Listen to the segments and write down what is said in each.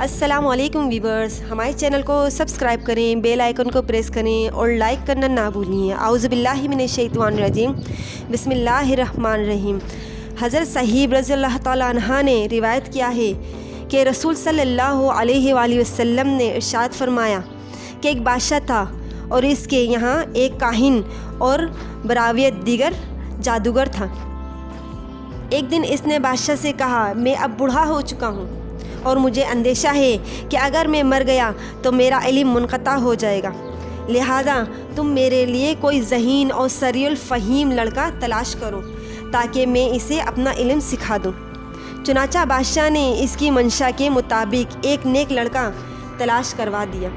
السلام علیکم ویورز، ہمارے چینل کو سبسکرائب کریں، بیل آئیکن کو پریس کریں اور لائک کرنا نہ بھولیں۔ اعوذ باللہ من الشیطان الرجیم، بسم اللہ الرحمن الرحیم۔ حضرت صہیب رضی اللہ تعالیٰ عنہ نے روایت کیا ہے کہ رسول صلی اللہ علیہ وآلہ وسلم نے ارشاد فرمایا کہ ایک بادشاہ تھا اور اس کے یہاں ایک کاہن اور براویت دیگر جادوگر تھا۔ ایک دن اس نے بادشاہ سے کہا، میں اب بوڑھا ہو چکا ہوں اور مجھے اندیشہ ہے کہ اگر میں مر گیا تو میرا علم منقطع ہو جائے گا، لہذا تم میرے لیے کوئی ذہین اور سریع الفہیم لڑکا تلاش کرو تاکہ میں اسے اپنا علم سکھا دوں۔ چنانچہ بادشاہ نے اس کی منشا کے مطابق ایک نیک لڑکا تلاش کروا دیا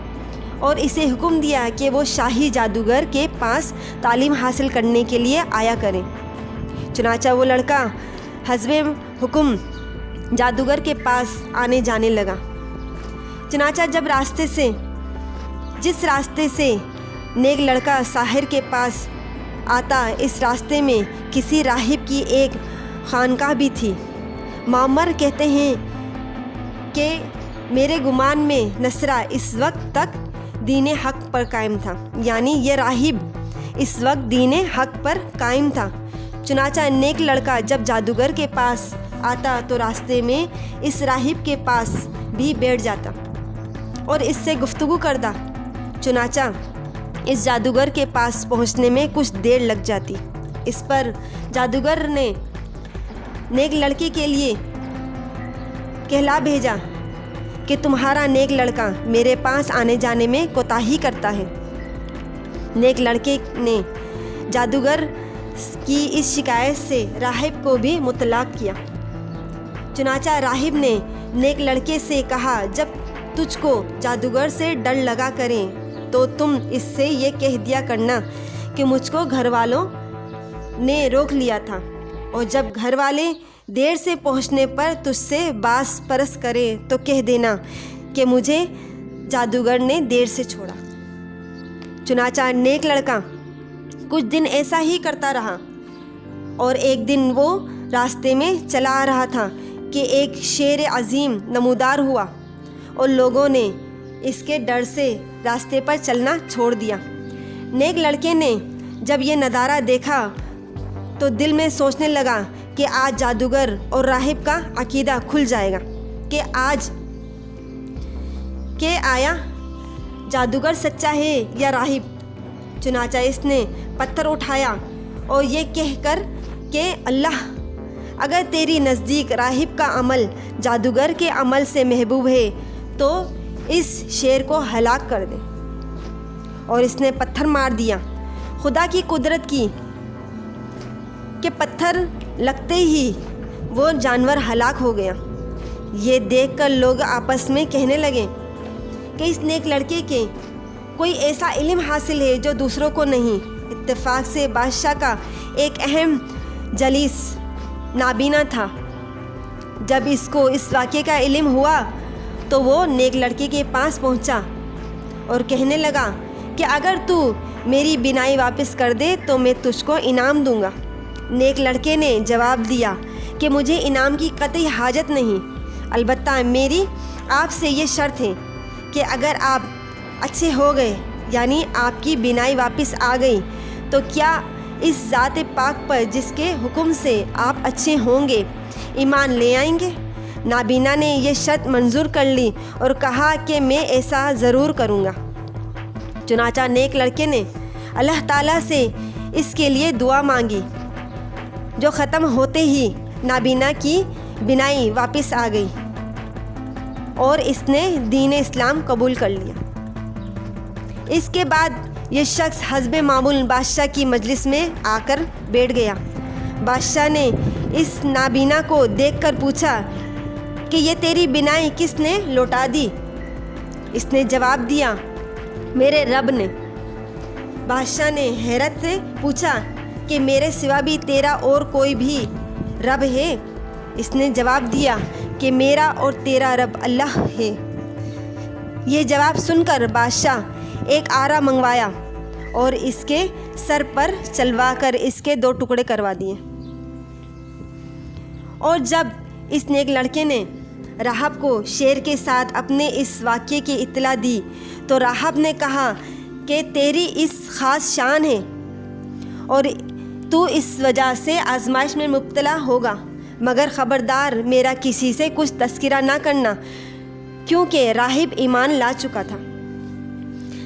اور اسے حکم دیا کہ وہ شاہی جادوگر کے پاس تعلیم حاصل کرنے کے لیے آیا کرے۔ چنانچہ وہ لڑکا حسب حکم جادوگر کے پاس آنے جانے لگا۔ چنانچہ جس راستے سے نیک لڑکا ساحر کے پاس آتا، اس راستے میں کسی راہب کی ایک خانقاہ بھی تھی۔ معمر کہتے ہیں کہ میرے گمان میں نصرہ اس وقت تک دین حق پر قائم تھا، یعنی یہ راہب اس وقت دین حق پر قائم تھا۔ چنانچہ نیک لڑکا جب جادوگر کے پاس آتا تو راستے میں اس راہب کے پاس بھی بیٹھ جاتا اور اس سے گفتگو کرتا۔ چنانچہ اس جادوگر کے پاس پہنچنے میں کچھ دیر لگ جاتی۔ اس پر جادوگر نے نیک لڑکے کے لیے کہلا بھیجا کہ تمہارا نیک لڑکا میرے پاس آنے جانے میں کوتاہی کرتا ہے۔ نیک لڑکے نے جادوگر کی اس شکایت سے راہب کو بھی مطلع کیا۔ چنانچہ راہب نے نیک لڑکے سے کہا، جب تجھ کو جادوگر سے ڈر لگا کریں تو تم اس سے یہ کہہ دیا کرنا کہ مجھ کو گھر والوں نے روک لیا تھا، اور جب گھر والے دیر سے پہنچنے پر تجھ سے باس پرس کرے تو کہہ دینا کہ مجھے جادوگر نے دیر سے چھوڑا۔ چنانچہ نیک لڑکا کچھ دن ایسا ہی کرتا رہا، اور ایک دن وہ راستے میں چلا آ رہا تھا کہ ایک شیر عظیم نمودار ہوا اور لوگوں نے اس کے ڈر سے راستے پر چلنا چھوڑ دیا۔ نیک لڑکے نے جب یہ نظارہ دیکھا تو دل میں سوچنے لگا کہ آج جادوگر اور راہب کا عقیدہ کھل جائے گا کہ آیا جادوگر سچا ہے یا راہب۔ چنانچہ اس نے پتھر اٹھایا اور یہ کہہ کر کہ اللہ، اگر تیری نزدیک راہب کا عمل جادوگر کے عمل سے محبوب ہے تو اس شیر کو ہلاک کر دے، اور اس نے پتھر مار دیا۔ خدا کی قدرت کی کہ پتھر لگتے ہی وہ جانور ہلاک ہو گیا۔ یہ دیکھ کر لوگ آپس میں کہنے لگے کہ اس نیک لڑکے کے کوئی ایسا علم حاصل ہے جو دوسروں کو نہیں۔ اتفاق سے بادشاہ کا ایک اہم جلیس نابینا تھا۔ جب اس کو اس واقعے کا علم ہوا تو وہ نیک لڑکے کے پاس پہنچا اور کہنے لگا کہ اگر تو میری بینائی واپس کر دے تو میں تجھ کو انعام دوں گا۔ نیک لڑکے نے جواب دیا کہ مجھے انعام کی قطعی حاجت نہیں، البتہ میری آپ سے یہ شرط ہے کہ اگر آپ اچھے ہو گئے، یعنی آپ کی بینائی واپس آ گئی، تو کیا اس ذات پاک پر جس کے حکم سے آپ اچھے ہوں گے ایمان لے آئیں گے؟ نابینا نے یہ شرط منظور کر لی اور کہا کہ میں ایسا ضرور کروں گا۔ چنانچہ نیک لڑکے نے اللہ تعالیٰ سے اس کے لیے دعا مانگی، جو ختم ہوتے ہی نابینا کی بینائی واپس آ گئی اور اس نے دین اسلام قبول کر لیا۔ اس کے بعد یہ شخص حسب معمول بادشاہ کی مجلس میں آ کر بیٹھ گیا۔ بادشاہ نے اس نابینا کو دیکھ کر پوچھا کہ یہ تیری بینائی کس نے لوٹا دی؟ اس نے جواب دیا، میرے رب نے۔ بادشاہ نے حیرت سے پوچھا کہ میرے سوا بھی تیرا اور کوئی بھی رب ہے؟ اس نے جواب دیا کہ میرا اور تیرا رب اللہ ہے۔ یہ جواب سن کر بادشاہ ایک آرا منگوایا اور اس کے سر پر چلوا کر اس کے 2 ٹکڑے کروا دیے، اور جب اس نیک لڑکے نے راہب کو شیر کے ساتھ اپنے اس واقعے کی اطلاع دی تو راہب نے کہا کہ تیری اس خاص شان ہے اور تو اس وجہ سے آزمائش میں مبتلا ہوگا، مگر خبردار میرا کسی سے کچھ تذکرہ نہ کرنا، کیونکہ راہب ایمان لا چکا تھا۔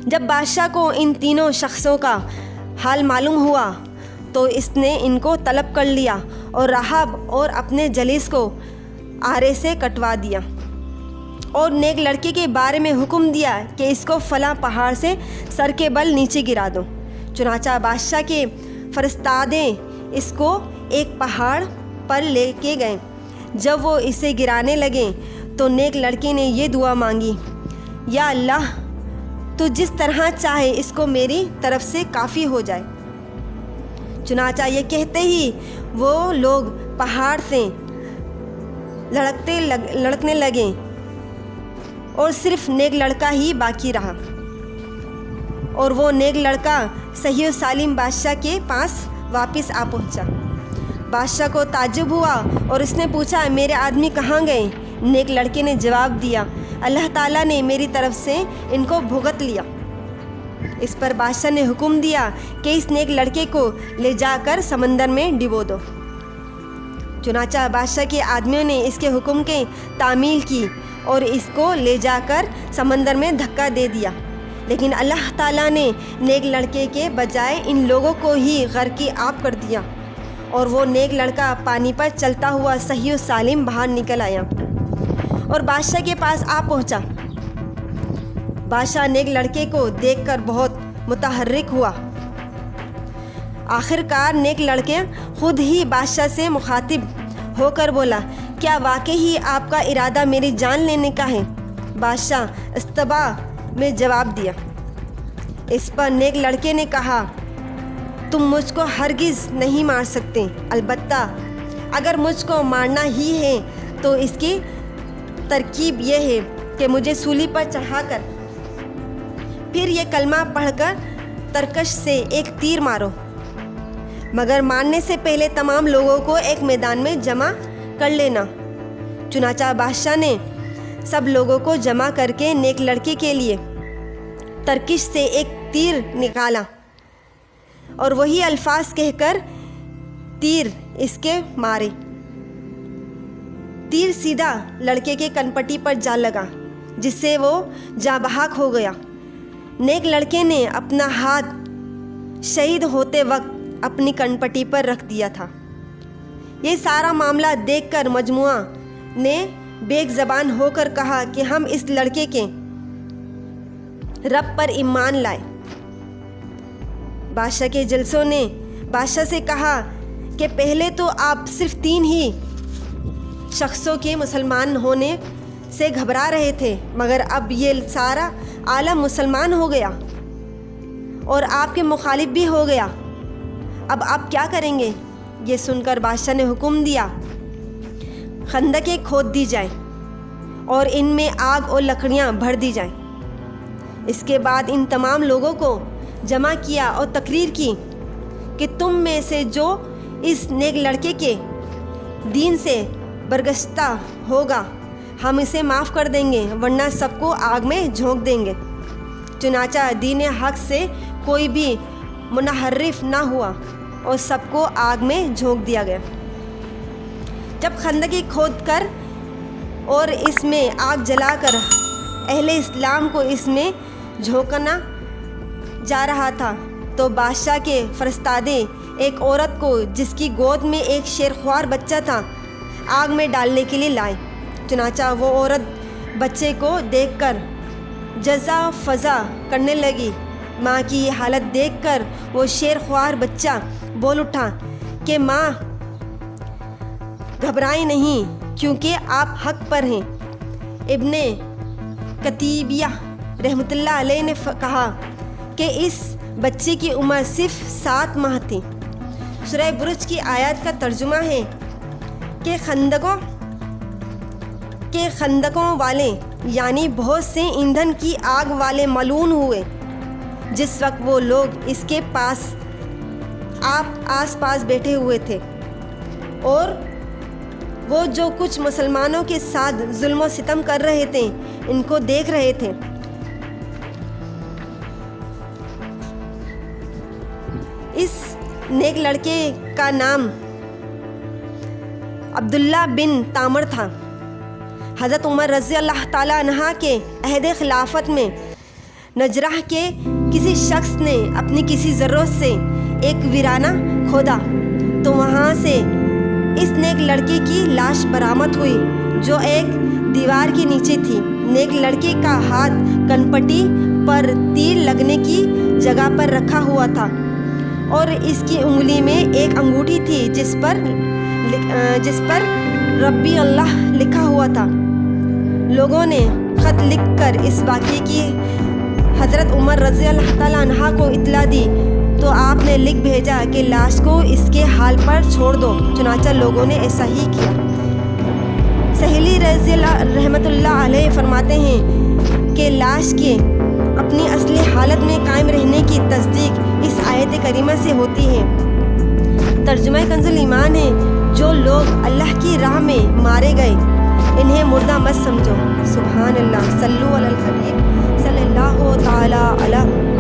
جب بادشاہ کو ان تینوں شخصوں کا حال معلوم ہوا تو اس نے ان کو طلب کر لیا اور راہب اور اپنے جلیس کو آرے سے کٹوا دیا اور نیک لڑکے کے بارے میں حکم دیا کہ اس کو فلاں پہاڑ سے سر کے بل نیچے گرا دو۔ چنانچہ بادشاہ کے فرستادے اس کو ایک پہاڑ پر لے کے گئے۔ جب وہ اسے گرانے لگے تو نیک لڑکے نے یہ دعا مانگی، یا اللہ تو جس طرح چاہے اس کو میری طرف سے کافی ہو جائے۔ چنانچہ یہ کہتے ہی وہ لوگ پہاڑ سے لڑکنے لگے اور صرف نیک لڑکا ہی باقی رہا، اور وہ نیک لڑکا صحیح و سالم بادشاہ کے پاس واپس آ پہنچا۔ بادشاہ کو تعجب ہوا اور اس نے پوچھا، میرے آدمی کہاں گئے؟ نیک لڑکے نے جواب دیا، اللہ تعالیٰ نے میری طرف سے ان کو بھگت لیا۔ اس پر بادشاہ نے حکم دیا کہ اس نیک لڑکے کو لے جا کر سمندر میں ڈبو دو۔ چنانچہ بادشاہ کے آدمیوں نے اس کے حکم کی تعمیل کی اور اس کو لے جا کر سمندر میں دھکا دے دیا، لیکن اللہ تعالیٰ نے نیک لڑکے کے بجائے ان لوگوں کو ہی غرق آب کر دیا، اور وہ نیک لڑکا پانی پر چلتا ہوا صحیح و سالم باہر نکل آیا اور بادشاہ کے پاس آ پہنچا۔ بادشاہ نیک لڑکے کو دیکھ کر بہت متحرک ہوا۔ آخر کار نیک لڑکے خود ہی بادشاہ سے مخاطب ہو کر بولا، کیا واقعی ہی آپ کا ارادہ میری جان لینے کا ہے؟ بادشاہ استباء میں جواب دیا۔ اس پر نیک لڑکے نے کہا، تم مجھ کو ہرگز نہیں مار سکتے، البتہ اگر مجھ کو مارنا ہی ہے تو اس کی ترکیب یہ ہے کہ مجھے سولی پر چڑھا کر پھر یہ کلمہ پڑھ کر ترکش سے ایک تیر مارو، مگر مارنے سے پہلے تمام لوگوں کو ایک میدان میں جمع کر لینا۔ چنانچہ بادشاہ نے سب لوگوں کو جمع کر کے نیک لڑکے کے لیے ترکش سے ایک تیر نکالا اور وہی الفاظ کہہ کر تیر اس کے مارے۔ تیر سیدھا لڑکے کے کنپٹی پر جا لگا، جس سے وہ جاں بحق ہو گیا۔ نیک لڑکے نے اپنا ہاتھ شہید ہوتے وقت اپنی کنپٹی پر رکھ دیا تھا۔ یہ سارا معاملہ دیکھ کر مجموعہ نے بیک زبان ہو کر کہا کہ ہم اس لڑکے کے رب پر ایمان لائے۔ بادشاہ کے جلسوں نے بادشاہ سے کہا کہ پہلے تو آپ صرف 3 ہی شخصوں کے مسلمان ہونے سے گھبرا رہے تھے، مگر اب یہ سارا عالم مسلمان ہو گیا اور آپ کے مخالف بھی ہو گیا، اب آپ کیا کریں گے؟ یہ سن کر بادشاہ نے حکم دیا، خندقیں کھود دی جائیں اور ان میں آگ اور لکڑیاں بھر دی جائیں۔ اس کے بعد ان تمام لوگوں کو جمع کیا اور تقریر کی کہ تم میں سے جو اس نیک لڑکے کے دین سے برگشتہ ہوگا ہم اسے معاف کر دیں گے، ورنہ سب کو آگ میں جھونک دیں گے۔ چنانچہ دین حق سے کوئی بھی منحرف نہ ہوا اور سب کو آگ میں جھونک دیا گیا۔ جب خندقیں کھود کر اور اس میں آگ جلا کر اہل اسلام کو اس میں جھونکنا جا رہا تھا تو بادشاہ کے فرستادے ایک عورت کو جس کی گود میں ایک شیرخوار بچہ تھا آگ میں ڈالنے کے لیے لائے۔ چنانچہ وہ عورت بچے کو دیکھ کر جزا فضا کرنے لگی۔ ماں کی یہ حالت دیکھ کر وہ شیرخوار بچہ بول اٹھا کہ ماں گھبرائیں نہیں، کیونکہ آپ حق پر ہیں۔ ابن قتیبیہ رحمۃ اللہ علیہ نے کہا کہ اس بچے کی عمر صرف 7 ماہ تھی۔ سورہ برج کی آیات کا ترجمہ ہے کہ خندقوں والے یعنی بہت سے ایندھن کی آگ والے ملعون ہوئے جس وقت وہ لوگ اس کے آس پاس بیٹھے ہوئے تھے، اور وہ جو کچھ مسلمانوں کے ساتھ ظلم و ستم کر رہے تھے ان کو دیکھ رہے تھے۔ اس نیک لڑکے کا نام عبداللہ بن تامر تھا۔ حضرت عمر رضی اللہ تعالیٰ عنہ کے عہد خلافت میں نجرہ کے کسی شخص نے اپنی کسی ضرورت سے ایک ویرانہ کھودا تو وہاں سے اس نیک لڑکے کی لاش برآمد ہوئی جو ایک دیوار کے نیچے تھی۔ نیک لڑکے کا ہاتھ کنپٹی پر تیر لگنے کی جگہ پر رکھا ہوا تھا اور اس کی انگلی میں ایک انگوٹھی تھی جس پر ربی اللہ لکھا ہوا تھا۔ لوگوں نے خط لکھ کر اس واقعے کی حضرت عمر رضی اللہ تعالیٰ عنہ کو اطلاع دی تو آپ نے لکھ بھیجا کہ لاش کو اس کے حال پر چھوڑ دو۔ چنانچہ لوگوں نے ایسا ہی کیا۔ سہیلی رضی اللہ رحمۃ اللہ علیہ فرماتے ہیں کہ لاش کے اپنی اصلی حالت میں قائم رہنے کی تصدیق اس آیت کریمہ سے ہوتی ہے۔ ترجمہ کنز الایمان ہے، جو لوگ اللہ کی راہ میں مارے گئے انہیں مردہ مت سمجھو۔ سبحان اللہ، صلو علی الحبیب صلی اللہ تعالی علیہ